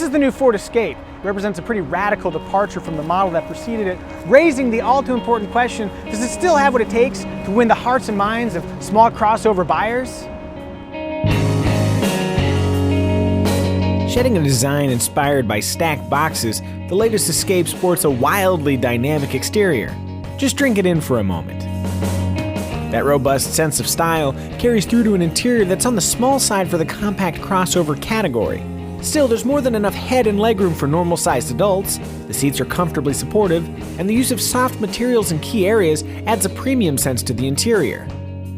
is the new Ford Escape. It represents a pretty radical departure from the model that preceded it, raising the all-too-important question, does it still have what it takes to win the hearts and minds of small crossover buyers? Shedding a design inspired by stacked boxes, the latest Escape sports a wildly dynamic exterior. Just drink it in for a moment. That robust sense of style carries through to an interior that's on the small side for the compact crossover category. Still, there's more than enough head and legroom for normal-sized adults, the seats are comfortably supportive, and the use of soft materials in key areas adds a premium sense to the interior.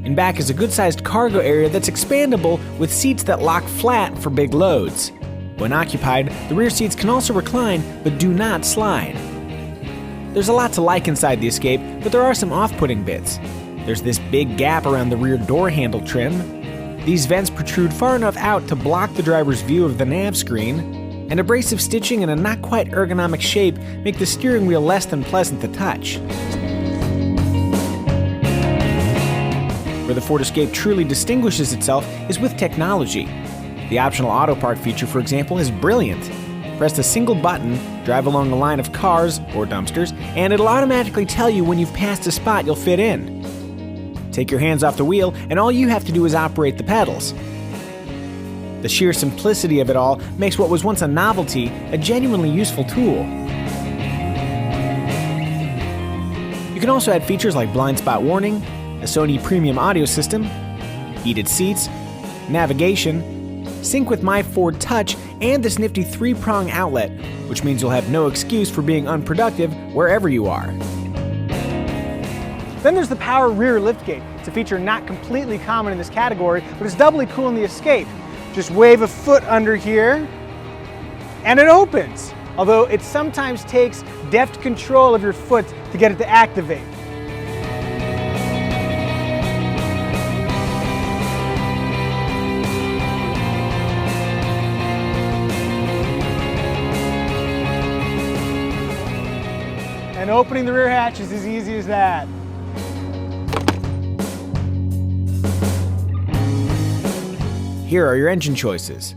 In back is a good-sized cargo area that's expandable with seats that lock flat for big loads. When occupied, the rear seats can also recline, but do not slide. There's a lot to like inside the Escape, but there are some off-putting bits. There's this big gap around the rear door handle trim. These vents protrude far enough out to block the driver's view of the nav screen, and abrasive stitching and a not quite ergonomic shape make the steering wheel less than pleasant to touch. Where the Ford Escape truly distinguishes itself is with technology. The optional auto park feature, for example, is brilliant. Press a single button, drive along a line of cars or dumpsters, and it'll automatically tell you when you've passed a spot you'll fit in. Take your hands off the wheel, and all you have to do is operate the pedals. The sheer simplicity of it all makes what was once a novelty a genuinely useful tool. You can also add features like blind spot warning, a Sony premium audio system, heated seats, navigation, sync with My Ford Touch, and this nifty 3-prong outlet, which means you'll have no excuse for being unproductive wherever you are. Then there's the power rear liftgate. It's a feature not completely common in this category, but it's doubly cool in the Escape. Just wave a foot under here, and it opens. Although it sometimes takes deft control of your foot to get it to activate. And opening the rear hatch is as easy as that. Here are your engine choices.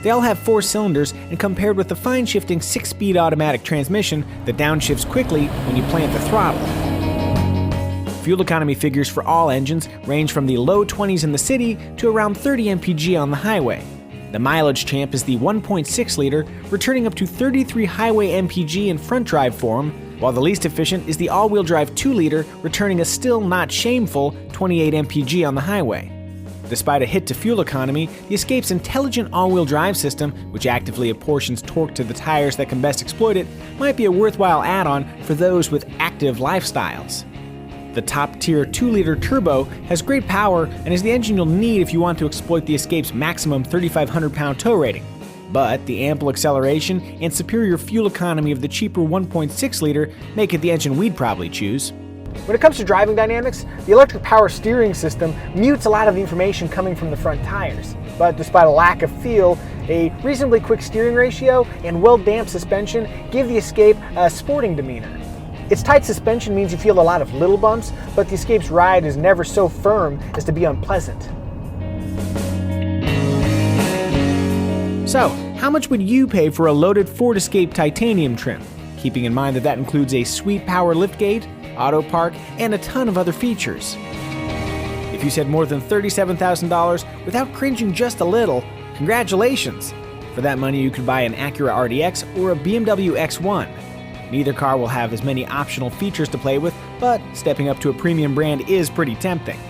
They all have 4 cylinders, and compared with the fine-shifting 6-speed automatic transmission that downshifts quickly when you plant the throttle. Fuel economy figures for all engines range from the low 20s in the city to around 30 mpg on the highway. The mileage champ is the 1.6-liter, returning up to 33 highway mpg in front drive form, while the least efficient is the all-wheel drive 2-liter, returning a still not shameful 28 mpg on the highway. Despite a hit to fuel economy, the Escape's intelligent all-wheel drive system, which actively apportions torque to the tires that can best exploit it, might be a worthwhile add-on for those with active lifestyles. The top-tier 2-liter turbo has great power and is the engine you'll need if you want to exploit the Escape's maximum 3,500-pound tow rating. But the ample acceleration and superior fuel economy of the cheaper 1.6-liter make it the engine we'd probably choose. When it comes to driving dynamics, the electric power steering system mutes a lot of the information coming from the front tires. But despite a lack of feel, a reasonably quick steering ratio and well-damped suspension give the Escape a sporting demeanor. Its tight suspension means you feel a lot of little bumps, but the Escape's ride is never so firm as to be unpleasant. So, how much would you pay for a loaded Ford Escape titanium trim? Keeping in mind that includes a sweet power liftgate, auto park, and a ton of other features. If you said more than $37,000 without cringing just a little, congratulations! For that money you could buy an Acura RDX or a BMW X1. Neither car will have as many optional features to play with, but stepping up to a premium brand is pretty tempting.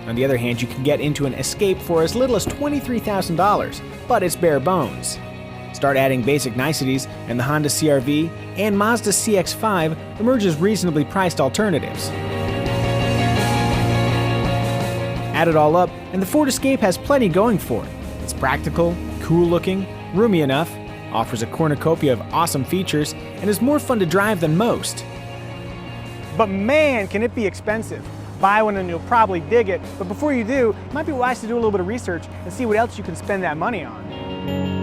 On the other hand, you can get into an Escape for as little as $23,000, but it's bare bones. Start adding basic niceties, and the Honda CR-V and Mazda CX-5 emerge as reasonably priced alternatives. Add it all up, and the Ford Escape has plenty going for it. It's practical, cool-looking, roomy enough, offers a cornucopia of awesome features, and is more fun to drive than most. But man, can it be expensive. Buy one and you'll probably dig it, but before you do, it might be wise to do a little bit of research and see what else you can spend that money on.